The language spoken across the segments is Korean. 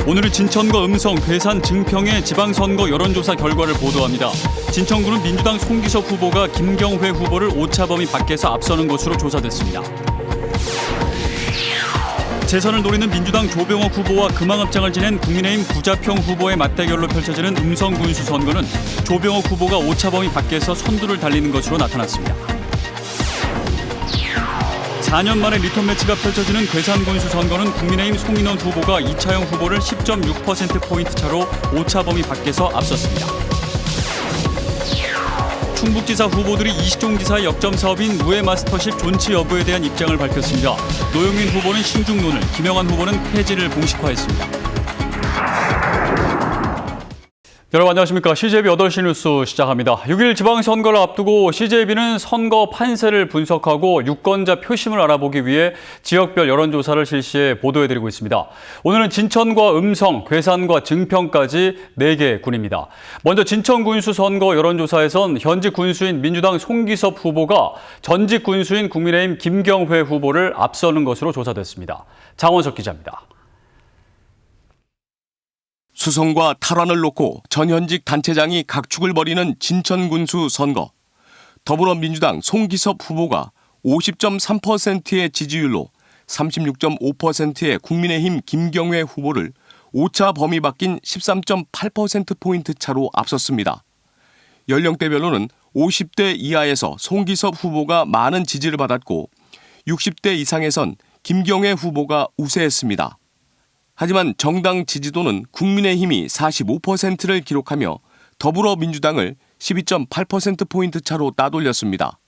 오늘은 진천과 음성, 괴산, 증평의 지방선거 여론조사 결과를 보도합니다. 진천구는 민주당 송기섭 후보가 김경회 후보를 오차 범위 밖에서 앞서는 것으로 조사됐습니다. 재선을 노리는 민주당 조병옥 후보와 금왕읍장을 지낸 국민의힘 구자평 후보의 맞대결로 펼쳐지는 음성 군수 선거는 조병옥 후보가 오차 범위 밖에서 선두를 달리는 것으로 나타났습니다. 4년 만에 리턴 매치가 펼쳐지는 괴산 군수 선거는 국민의힘 송인원 후보가 이차영 후보를 10.6%포인트 차로 오차 범위 밖에서 앞섰습니다. 충북지사 후보들이 이시종 지사의 역점 사업인 무해 마스터십 존치 여부에 대한 입장을 밝혔습니다. 노영민 후보는 신중론을, 김영환 후보는 폐지를 공식화했습니다. 여러분 안녕하십니까. CJB 8시 뉴스 시작합니다. 6일 지방선거를 앞두고 CJB는 선거 판세를 분석하고 유권자 표심을 알아보기 위해 지역별 여론조사를 실시해 보도해드리고 있습니다. 오늘은 진천과 음성, 괴산과 증평까지 4개 군입니다. 먼저 진천 군수 선거 여론조사에선 현직 군수인 민주당 송기섭 후보가 전직 군수인 국민의힘 김경회 후보를 앞서는 것으로 조사됐습니다. 장원석 기자입니다. 수성과 탈환을 놓고 전현직 단체장이 각축을 벌이는 진천군수 선거. 더불어민주당 송기섭 후보가 50.3%의 지지율로 36.5%의 국민의힘 김경회 후보를 오차 범위 바뀐 13.8%포인트 차로 앞섰습니다. 연령대별로는 50대 이하에서 송기섭 후보가 많은 지지를 받았고 60대 이상에선 김경회 후보가 우세했습니다. 하지만 정당 지지도는 국민의힘이 45%를 기록하며 더불어민주당을 12.8%포인트 차로 따돌렸습니다.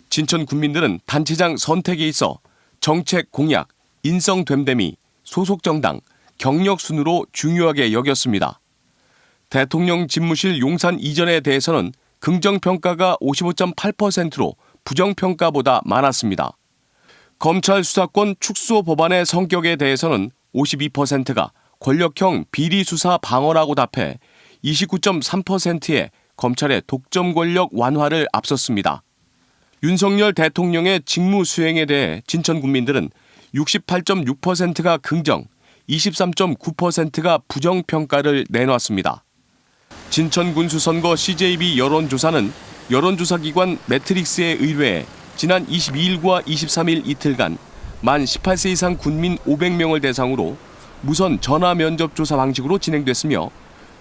진천 군민들은 단체장 선택에 있어 정책 공약, 인성 됨됨이, 소속 정당, 경력 순으로 중요하게 여겼습니다. 대통령 집무실 용산 이전에 대해서는 긍정평가가 55.8%로 부정평가보다 많았습니다. 검찰 수사권 축소 법안의 성격에 대해서는 52%가 권력형 비리 수사 방어라고 답해 29.3%의 검찰의 독점 권력 완화를 앞섰습니다. 윤석열 대통령의 직무 수행에 대해 진천 군민들은 68.6%가 긍정, 23.9%가 부정평가를 내놨습니다. 진천 군수 선거 CJB 여론조사는 여론조사기관 매트릭스에 의뢰해 지난 22일과 23일 이틀간 만 18세 이상 군민 500명을 대상으로 무선 전화 면접 조사 방식으로 진행됐으며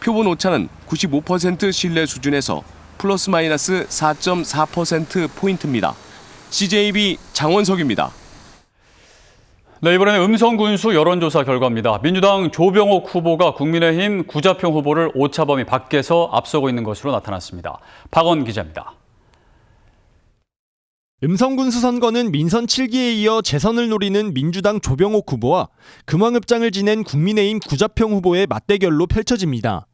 표본 오차는 95% 신뢰 수준에서 플러스 마이너스 4.4%포인트입니다. CJB 장원석입니다. 네, 이번에는 음성 군수 여론조사 결과입니다. 민주당 조병옥 후보가 국민의힘 구자평 후보를 오차 범위 밖에서 앞서고 있는 것으로 나타났습니다. 박원 기자입니다. 음성군수 선거는 민선 7기에 이어 재선을 노리는 민주당 조병옥 후보와 금왕읍장을 지낸 국민의힘 구자평 후보의 맞대결로 펼쳐집니다.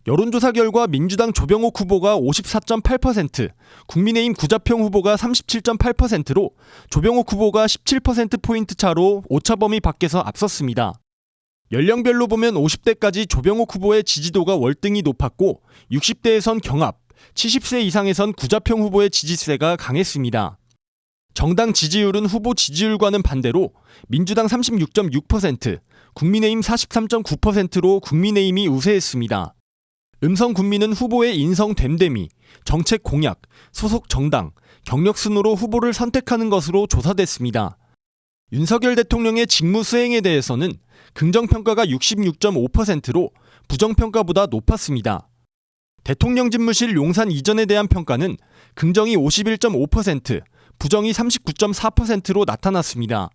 여론조사 결과 민주당 조병옥 후보가 54.8%, 국민의힘 구자평 후보가 37.8%로 조병옥 후보가 17%포인트 차로 오차 범위 밖에서 앞섰습니다. 연령별로 보면 50대까지 조병옥 후보의 지지도가 월등히 높았고 60대에선 경합, 70세 이상에선 구자평 후보의 지지세가 강했습니다. 정당 지지율은 후보 지지율과는 반대로 민주당 36.6%, 국민의힘 43.9%로 국민의힘이 우세했습니다. 음성 군민은 후보의 인성 됨됨이, 정책 공약, 소속 정당, 경력 순으로 후보를 선택하는 것으로 조사됐습니다. 윤석열 대통령의 직무 수행에 대해서는 긍정평가가 66.5%로 부정평가보다 높았습니다. 대통령 집무실 용산 이전에 대한 평가는 긍정이 51.5%, 부정이 39.4%로 나타났습니다.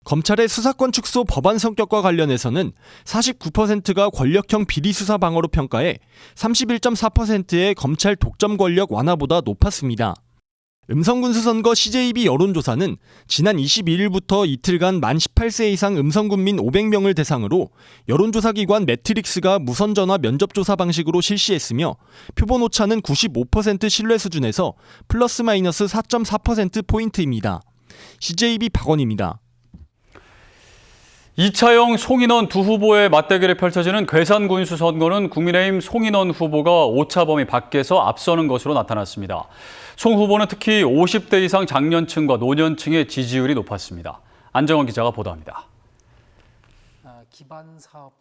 검찰의 수사권 축소 법안 성격과 관련해서는 49%가 권력형 비리 수사 방어로 평가해 31.4%의 검찰 독점 권력 완화보다 높았습니다. 음성군수 선거 CJB 여론조사는 지난 22일부터 이틀간 만 18세 이상 음성군민 500명을 대상으로 여론조사기관 매트릭스가 무선전화 면접조사 방식으로 실시했으며 표본 오차는 95% 신뢰 수준에서 플러스 마이너스 4.4%포인트입니다. CJB 박원입니다. 이차영, 송인원 두 후보의 맞대결이 펼쳐지는 괴산 군수 선거는 국민의힘 송인원 후보가 오차 범위 밖에서 앞서는 것으로 나타났습니다. 송 후보는 특히 50대 이상 장년층과 노년층의 지지율이 높았습니다. 안정원 기자가 보도합니다.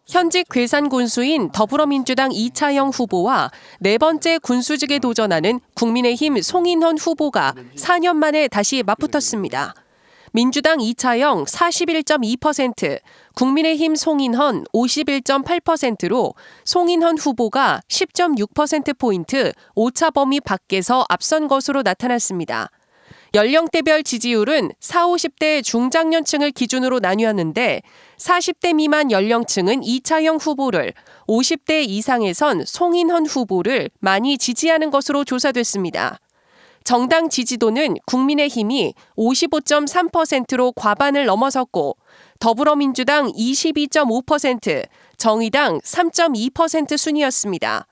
현직 괴산 군수인 더불어민주당 이차영 후보와 네 번째 군수직에 도전하는 국민의힘 송인헌 후보가 4년 만에 다시 맞붙었습니다. 민주당 이차영 41.2%, 국민의힘 송인헌 51.8%로 송인헌 후보가 10.6%포인트 오차 범위 밖에서 앞선 것으로 나타났습니다. 연령대별 지지율은 40, 50대 중장년층을 기준으로 나뉘었는데 40대 미만 연령층은 이차영 후보를, 50대 이상에선 송인헌 후보를 많이 지지하는 것으로 조사됐습니다. 정당 지지도는 국민의힘이 55.3%로 과반을 넘어섰고 더불어민주당 22.5%, 정의당 3.2% 순이었습니다.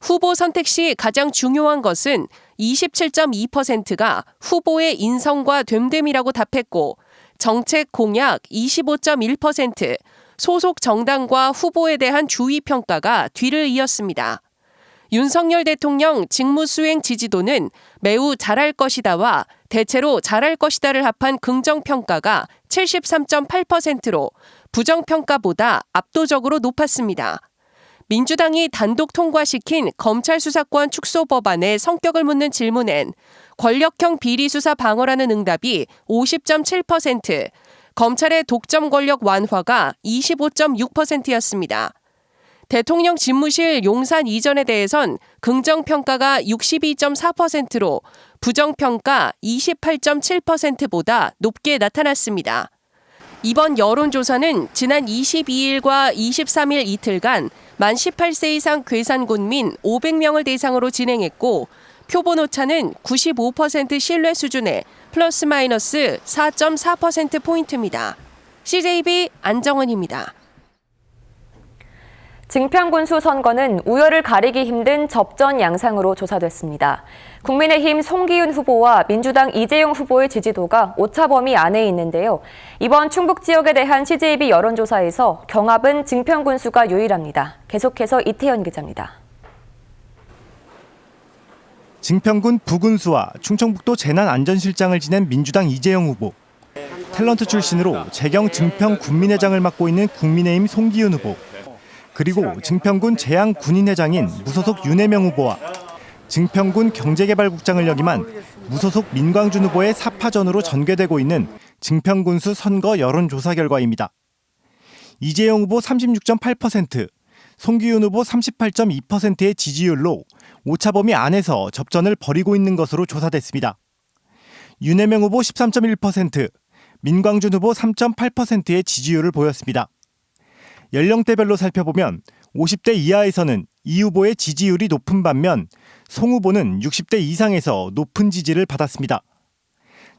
후보 선택 시 가장 중요한 것은 27.2%가 후보의 인성과 됨됨이라고 답했고 정책 공약 25.1%, 소속 정당과 후보에 대한 주의 평가가 뒤를 이었습니다. 윤석열 대통령 직무수행 지지도는 매우 잘할 것이다와 대체로 잘할 것이다를 합한 긍정평가가 73.8%로 부정평가보다 압도적으로 높았습니다. 민주당이 단독 통과시킨 검찰 수사권 축소 법안의 성격을 묻는 질문엔 권력형 비리 수사 방어라는 응답이 50.7%, 검찰의 독점 권력 완화가 25.6%였습니다. 대통령 집무실 용산 이전에 대해선 긍정평가가 62.4%로 부정평가 28.7%보다 높게 나타났습니다. 이번 여론조사는 지난 22일과 23일 이틀간 만 18세 이상 괴산군민 500명을 대상으로 진행했고 표본 오차는 95% 신뢰 수준의 플러스 마이너스 4.4%포인트입니다. CJB 안정은입니다. 증평군수 선거는 우열을 가리기 힘든 접전 양상으로 조사됐습니다. 국민의힘 송기훈 후보와 민주당 이재용 후보의 지지도가 오차 범위 안에 있는데요. 이번 충북 지역에 대한 CJB 여론조사에서 경합은 증평군수가 유일합니다. 계속해서 이태현 기자입니다. 증평군 부군수와 충청북도 재난안전실장을 지낸 민주당 이재용 후보, 탤런트 출신으로 재경 증평 군민회장을 맡고 있는 국민의힘 송기훈 후보, 그리고 증평군 재양 군인회장인 무소속 윤혜명 후보와 증평군 경제개발국장을 역임한 무소속 민광준 후보의 4파전으로 전개되고 있는 증평군수 선거 여론조사 결과입니다. 이재용 후보 36.8%, 송기훈 후보 38.2%의 지지율로 오차범위 안에서 접전을 벌이고 있는 것으로 조사됐습니다. 윤혜명 후보 13.1%, 민광준 후보 3.8%의 지지율을 보였습니다. 연령대별로 살펴보면 50대 이하에서는 이 후보의 지지율이 높은 반면 송 후보는 60대 이상에서 높은 지지를 받았습니다.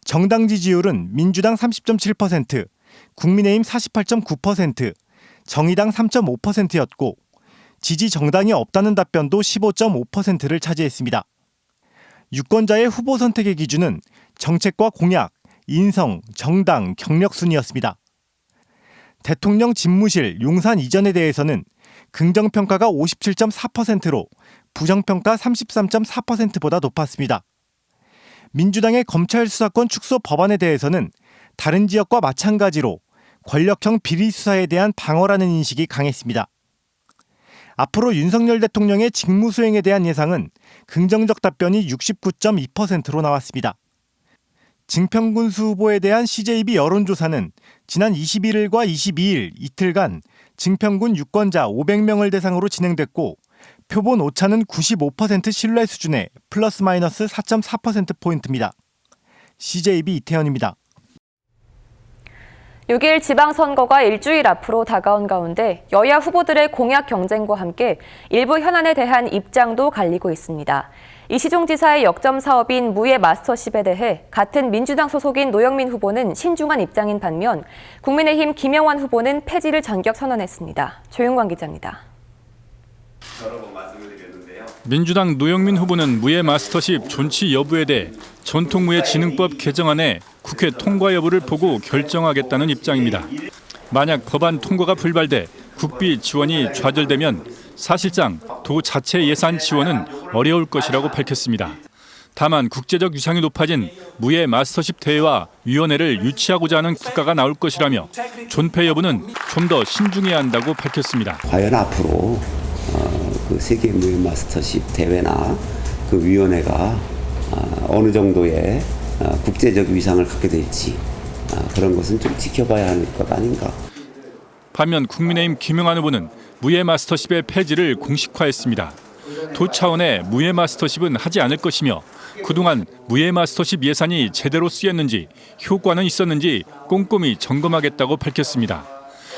정당 지지율은 민주당 30.7%, 국민의힘 48.9%, 정의당 3.5%였고 지지 정당이 없다는 답변도 15.5%를 차지했습니다. 유권자의 후보 선택의 기준은 정책과 공약, 인성, 정당, 경력 순이었습니다. 대통령 집무실 용산 이전에 대해서는 긍정평가가 57.4%로 부정평가 33.4%보다 높았습니다. 민주당의 검찰 수사권 축소 법안에 대해서는 다른 지역과 마찬가지로 권력형 비리 수사에 대한 방어라는 인식이 강했습니다. 앞으로 윤석열 대통령의 직무수행에 대한 예상은 긍정적 답변이 69.2%로 나왔습니다. 증평군수 후보에 대한 CJB 여론조사는 지난 21일과 22일 이틀간 증평군 유권자 500명을 대상으로 진행됐고 표본 오차는 95% 신뢰 수준의 플러스 마이너스 4.4%포인트입니다. CJB 이태현입니다. 6일 지방선거가 일주일 앞으로 다가온 가운데 여야 후보들의 공약 경쟁과 함께 일부 현안에 대한 입장도 갈리고 있습니다. 이시종 지사의 역점 사업인 무예 마스터십에 대해 같은 민주당 소속인 노영민 후보는 신중한 입장인 반면 국민의힘 김영환 후보는 폐지를 전격 선언했습니다. 조윤광 기자입니다. 민주당 노영민 후보는 무예 마스터십 존치 여부에 대해 전통무예진흥법 개정안에 국회 통과 여부를 보고 결정하겠다는 입장입니다. 만약 법안 통과가 불발돼 국비 지원이 좌절되면 사실상 도 자체 예산 지원은 어려울 것이라고 밝혔습니다. 다만 국제적 위상이 높아진 무예 마스터십 대회와 위원회를 유치하고자 하는 국가가 나올 것이라며 존폐 여부는 좀 더 신중해야 한다고 밝혔습니다. 과연 앞으로 그 세계 무예 마스터십 대회나 그 위원회가 어느 정도의 국제적 위상을 갖게 될지 그런 것은 좀 지켜봐야 할 것 아닌가. 반면 국민의힘 김영환 후보는 무예 마스터십의 폐지를 공식화했습니다. 두 차원의 무예 마스터십은 하지 않을 것이며 그동안 무예 마스터십 예산이 제대로 쓰였는지 효과는 있었는지 꼼꼼히 점검하겠다고 밝혔습니다.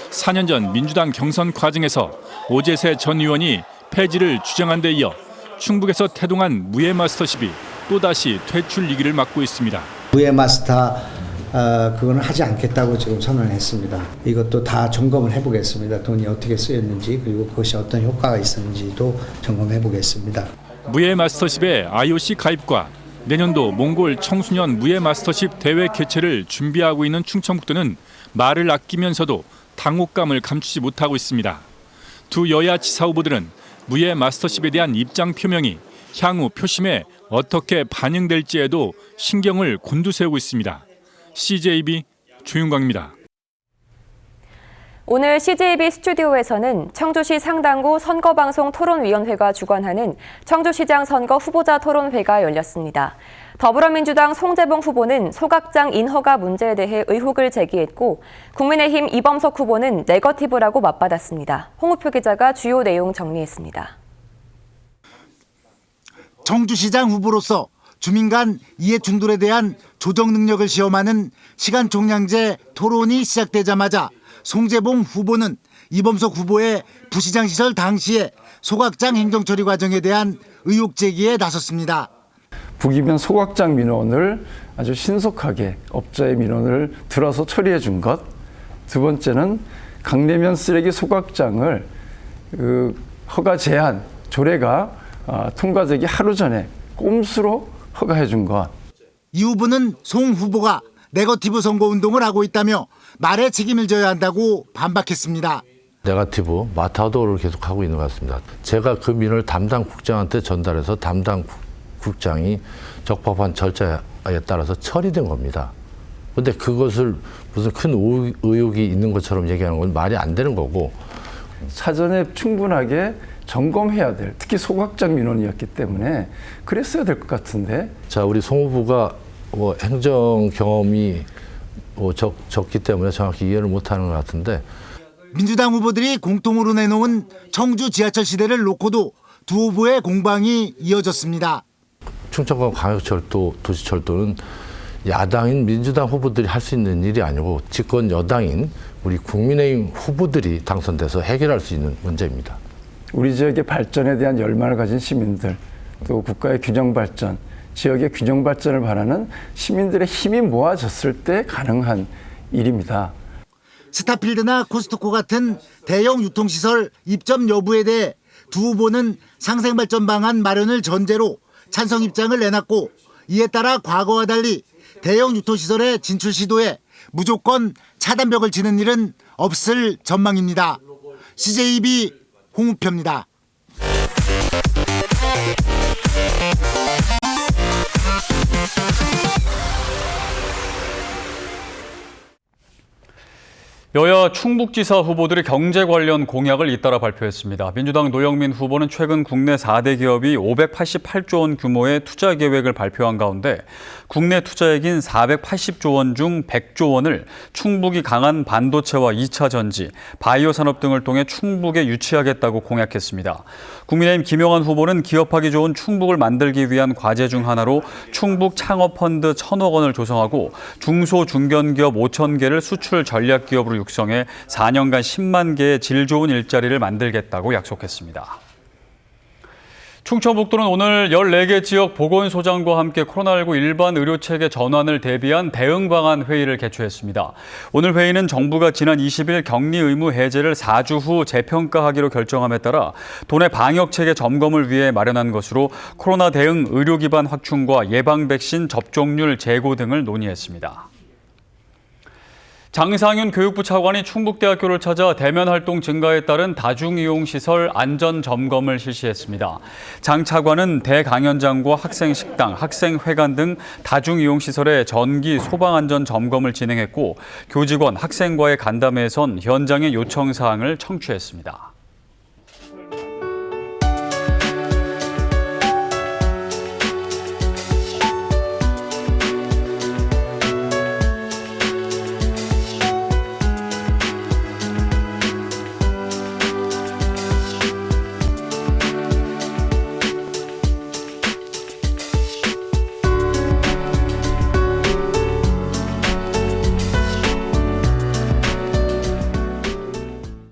4년 전 민주당 경선 과정에서 오재세 전 의원이 폐지를 주장한 데 이어 충북에서 태동한 무예 마스터십이 또다시 퇴출 위기를 맞고 있습니다. 무예 마스터 그거는 하지 않겠다고 지금 선언했습니다. 이것도 다 점검을 해보겠습니다. 돈이 어떻게 쓰였는지 그리고 그것이 어떤 효과가 있었는지도 점검해보겠습니다. 무예 마스터십의 IOC 가입과 내년도 몽골 청소년 무예 마스터십 대회 개최를 준비하고 있는 충청북도는 말을 아끼면서도 당혹감을 감추지 못하고 있습니다. 두 여야 지사 후보들은 무예 마스터십에 대한 입장 표명이 향후 표심에 어떻게 반영될지에도 신경을 곤두세우고 있습니다. CJB 조윤광입니다. 오늘 CJB 스튜디오에서는 청주시 상당구 선거방송 토론위원회가 주관하는 청주시장 선거 후보자 토론회가 열렸습니다. 더불어민주당 송재봉 후보는 소각장 인허가 문제에 대해 의혹을 제기했고 국민의힘 이범석 후보는 네거티브라고 맞받았습니다. 홍우표 기자가 주요 내용 정리했습니다. 청주시장 후보로서 주민 간 이해 충돌에 대한 조정 능력을 시험하는 시간 종량제 토론이 시작되자마자 송재봉 후보는 이범석 후보의 부시장 시절 당시의 소각장 행정처리 과정에 대한 의혹 제기에 나섰습니다. 북이면 소각장 민원을 아주 신속하게 업자의 민원을 들어서 처리해 준 것. 두 번째는 강내면 쓰레기 소각장을 허가 제한 조례가 통과되기 하루 전에 꼼수로 허가해 준 것. 이 후보는 송 후보가 네거티브 선거운동을 하고 있다며 말에 책임을 져야 한다고 반박했습니다. 네거티브 마타도를 계속하고 있는 것 같습니다. 제가 그 민원을 담당 국장한테 전달해서 담당 국장이 적법한 절차에 따라서 처리된 겁니다. 그런데 그것을 무슨 큰 의혹이 있는 것처럼 얘기하는 건 말이 안 되는 거고. 사전에 충분하게 점검해야 될, 특히 소각장 민원이었기 때문에 그랬어야 될 것 같은데. 자, 우리 송 후보가 행정 경험이 적기 때문에 정확히 이해를 못하는 것 같은데. 민주당 후보들이 공통으로 내놓은 청주 지하철 시대를 놓고도 두 후보의 공방이 이어졌습니다. 충청권 광역철도, 도시철도는 야당인 민주당 후보들이 할 수 있는 일이 아니고 집권 여당인 우리 국민의힘 후보들이 당선돼서 해결할 수 있는 문제입니다. 우리 지역의 발전에 대한 열망을 가진 시민들, 또 국가의 균형 발전, 지역의 균형 발전을 바라는 시민들의 힘이 모아졌을 때 가능한 일입니다. 스타필드나 코스트코 같은 대형 유통시설 입점 여부에 대해 두 후보는 상생발전 방안 마련을 전제로 찬성 입장을 내놨고, 이에 따라 과거와 달리 대형 유통시설의 진출 시도에 무조건 차단벽을 치는 일은 없을 전망입니다. CJB 홍우표입니다. 여야 충북지사 후보들이 경제 관련 공약을 잇따라 발표했습니다. 민주당 노영민 후보는 최근 국내 4대 기업이 588조 원 규모의 투자 계획을 발표한 가운데 국내 투자액인 480조 원 중 100조 원을 충북이 강한 반도체와 2차 전지, 바이오 산업 등을 통해 충북에 유치하겠다고 공약했습니다. 국민의힘 김영환 후보는 기업하기 좋은 충북을 만들기 위한 과제 중 하나로 충북 창업펀드 1,000억 원을 조성하고 중소 중견기업 5,000개를 수출 전략기업으로 육성해 4년간 10만 개의 질 좋은 일자리를 만들겠다고 약속했습니다. 충청북도는 오늘 14개 지역 보건소장과 함께 코로나19 일반 의료체계 전환을 대비한 대응 방안 회의를 개최했습니다. 오늘 회의는 정부가 지난 20일 격리 의무 해제를 4주 후 재평가하기로 결정함에 따라 도내 방역체계 점검을 위해 마련한 것으로 코로나 대응 의료 기반 확충과 예방 백신 접종률 제고 등을 논의했습니다. 장상윤 교육부 차관이 충북대학교를 찾아 대면 활동 증가에 따른 다중이용시설 안전점검을 실시했습니다. 장 차관은 대강연장과 학생식당, 학생회관 등 다중이용시설의 전기 소방안전점검을 진행했고 교직원, 학생과의 간담회에선 현장의 요청사항을 청취했습니다.